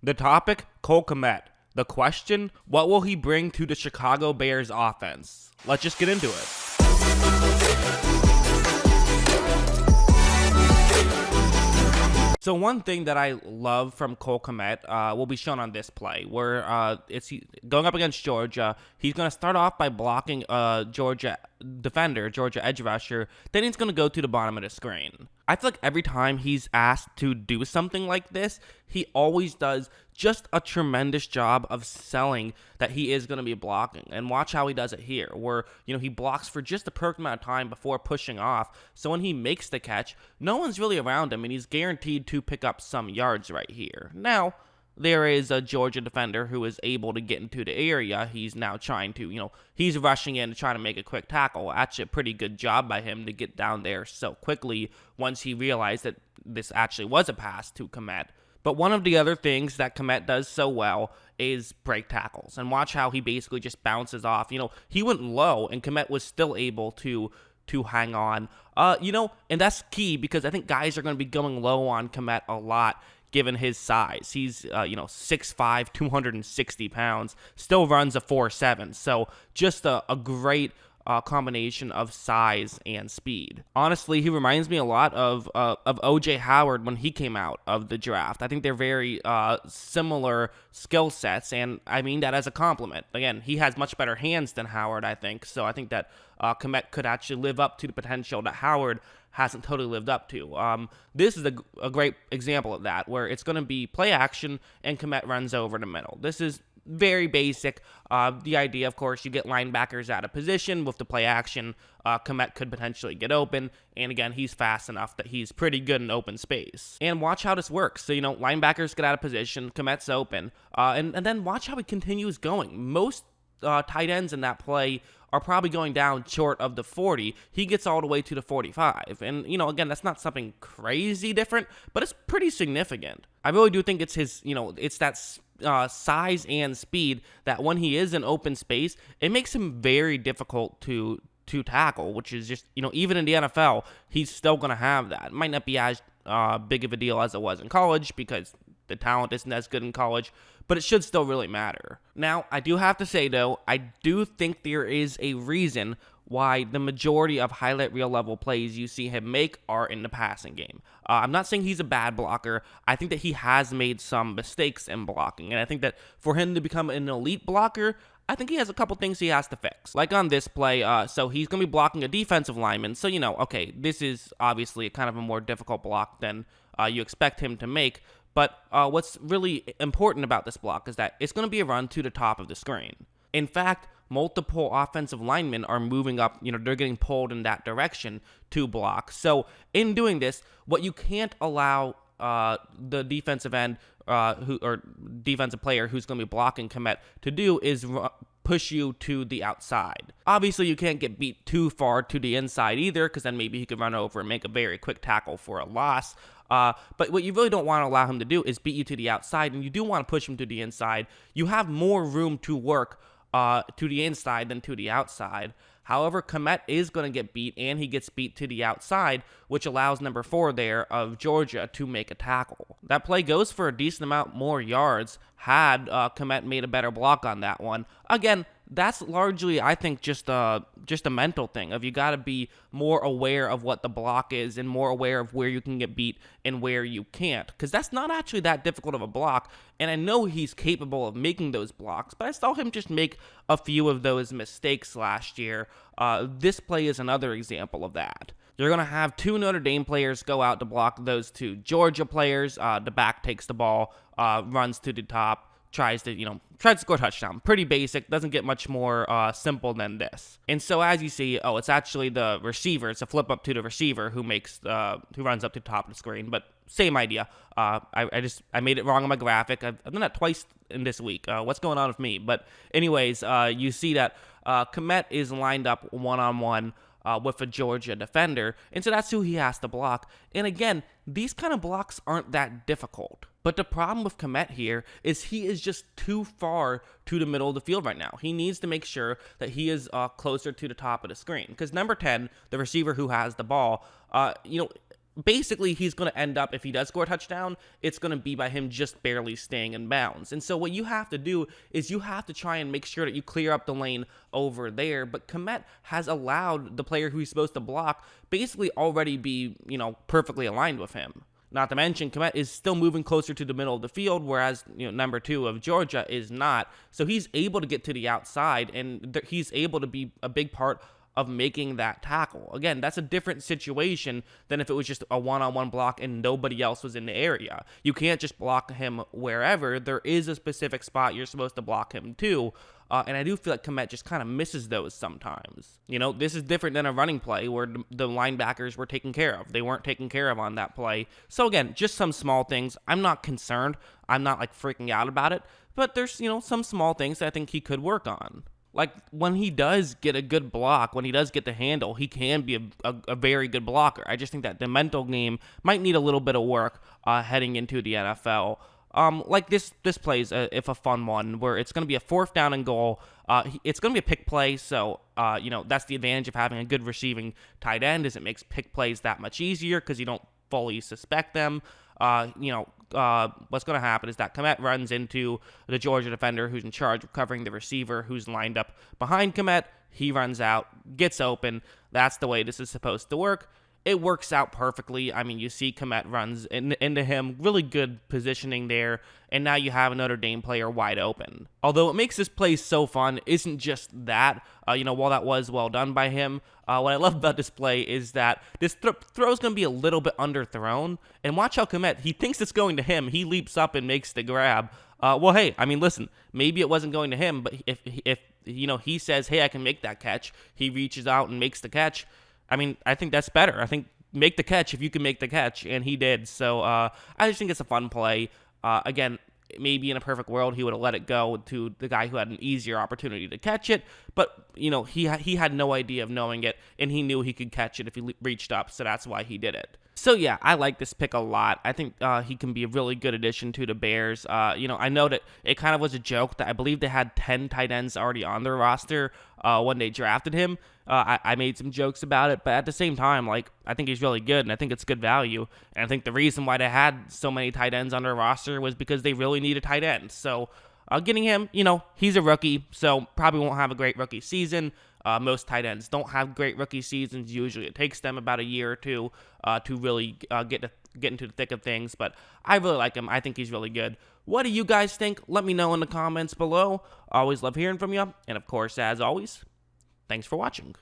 The topic, Cole Kmet. The question, what will he bring to the Chicago Bears offense? Let's just get into it. So one thing that I love from Cole Kmet will be shown on this play, where it's going up against Georgia. He's going to start off by blocking Georgia defender, Georgia edge rusher. Then he's going to go to the bottom of the screen. I feel like every time he's asked to do something like this, he always does just a tremendous job of selling that he is going to be blocking. And watch how he does it here, where he blocks for just the perfect amount of time before pushing off. So when he makes the catch, no one's really around him, and he's guaranteed to pick up some yards right here. Now, there is a Georgia defender who is able to get into the area. He's now trying to, he's rushing in to try to make a quick tackle. Actually, a pretty good job by him to get down there so quickly once he realized that this actually was a pass to Kmet. But one of the other things that Kmet does so well is break tackles. And watch how he basically just bounces off. He went low, and Kmet was still able to hang on. And that's key because I think guys are going to be going low on Kmet a lot given his size. He's, 6'5", 260 pounds, still runs a 4.7. So just a great combination of size and speed. Honestly, he reminds me a lot of O.J. Howard when he came out of the draft. I think they're very similar skill sets, and I mean that as a compliment. Again, he has much better hands than Howard, I think, so I think that Kmet could actually live up to the potential that Howard hasn't totally lived up to. This is a great example of that, where it's going to be play action and Kmet runs over the middle. This is very basic. The idea, of course, you get linebackers out of position with the play action. Kmet could potentially get open, and again, he's fast enough that he's pretty good in open space. And watch how this works. So, linebackers get out of position, Kmet's open, and then watch how he continues going. Most tight ends in that play are probably going down short of the 40. He gets all the way to the 45. And, again, that's not something crazy different, but it's pretty significant. I really do think it's his, it's that size and speed that when he is in open space, it makes him very difficult to tackle, which is just, even in the NFL, he's still going to have that. It might not be as big of a deal as it was in college because the talent isn't as good in college, but it should still really matter. Now, I do have to say, though, I do think there is a reason why the majority of highlight reel level plays you see him make are in the passing game. I'm not saying he's a bad blocker. I think that he has made some mistakes in blocking, and I think that for him to become an elite blocker, I think he has a couple things he has to fix. Like on this play, so he's going to be blocking a defensive lineman, so, okay, this is obviously kind of a more difficult block than you expect him to make. But what's really important about this block is that it's going to be a run to the top of the screen. In fact, multiple offensive linemen are moving up, they're getting pulled in that direction to block. So in doing this, what you can't allow the defensive end or defensive player who's going to be blocking Kmet to do is push you to the outside. Obviously, you can't get beat too far to the inside either, because then maybe he could run over and make a very quick tackle for a loss. But what you really don't want to allow him to do is beat you to the outside, and you do want to push him to the inside. You have more room to work to the inside than to the outside. However, Kmet is going to get beat, and he gets beat to the outside, which allows number 4 there of Georgia to make a tackle. That play goes for a decent amount more yards had Kmet made a better block on that one. Again, that's largely, I think, just a mental thing of you got to be more aware of what the block is and more aware of where you can get beat and where you can't, because that's not actually that difficult of a block, and I know he's capable of making those blocks, but I saw him just make a few of those mistakes last year. This play is another example of that. You're going to have 2 Notre Dame players go out to block those 2 Georgia players. The back takes the ball, runs to the top, tries to score a touchdown. Pretty basic, doesn't get much more simple than this. And so as you see, it's actually the receiver. It's a flip up to the receiver who runs up to the top of the screen. But same idea. I made it wrong on my graphic. I've done that twice in this week. What's going on with me? But anyways, you see that Kmet is lined up one-on-one with a Georgia defender, and so that's who he has to block. And again, these kind of blocks aren't that difficult. But the problem with Kmet here is he is just too far to the middle of the field right now. He needs to make sure that he is closer to the top of the screen. Because number 10, the receiver who has the ball, basically he's going to end up, if he does score a touchdown, it's going to be by him just barely staying in bounds. And so what you have to do is you have to try and make sure that you clear up the lane over there. But Kmet has allowed the player who he's supposed to block basically already be, perfectly aligned with him. Not to mention, Kmet is still moving closer to the middle of the field, whereas number 2 of Georgia is not. So he's able to get to the outside, and he's able to be a big part of making that tackle. Again, that's a different situation than if it was just a one-on-one block and nobody else was in the area. You can't just block him wherever. There is a specific spot you're supposed to block him to. And I do feel like Kmet just kind of misses those sometimes. This is different than a running play where the linebackers were taken care of. They weren't taken care of on that play. So again, just some small things. I'm not concerned. I'm not like freaking out about it. But there's, some small things that I think he could work on. Like when he does get a good block, when he does get the handle, he can be a very good blocker. I just think that the mental game might need a little bit of work heading into the NFL. Like this play is if a fun one where it's going to be a 4th down and goal. It's going to be a pick play, so that's the advantage of having a good receiving tight end, is it makes pick plays that much easier because you don't fully suspect them. What's going to happen is that Kmet runs into the Georgia defender who's in charge of covering the receiver who's lined up behind Kmet. He runs out, gets open. That's the way this is supposed to work. It works out perfectly. I mean, you see Kmet runs into him, really good positioning there, and now you have a Notre Dame player wide open. Although what makes this play so fun isn't just that. While that was well done by him, what I love about this play is that this throw is going to be a little bit underthrown, and watch how Kmet, he thinks it's going to him. He leaps up and makes the grab. Listen, maybe it wasn't going to him, but if he says, hey, I can make that catch, he reaches out and makes the catch. I think that's better. I think make the catch if you can make the catch, and he did. So I just think it's a fun play. Again, maybe in a perfect world, he would have let it go to the guy who had an easier opportunity to catch it. But, he had no idea of knowing it, and he knew he could catch it if he reached up, so that's why he did it. So, yeah, I like this pick a lot. I think he can be a really good addition to the Bears. I know that it kind of was a joke that I believe they had 10 tight ends already on their roster when they drafted him. I made some jokes about it, but at the same time, I think he's really good, and I think it's good value. And I think the reason why they had so many tight ends on their roster was because they really need a tight end. So getting him, he's a rookie, so probably won't have a great rookie season. Most tight ends don't have great rookie seasons. Usually it takes them about a year or two to really get into the thick of things. But I really like him. I think he's really good. What do you guys think? Let me know in the comments below. Always love hearing from you. And of course, as always, thanks for watching.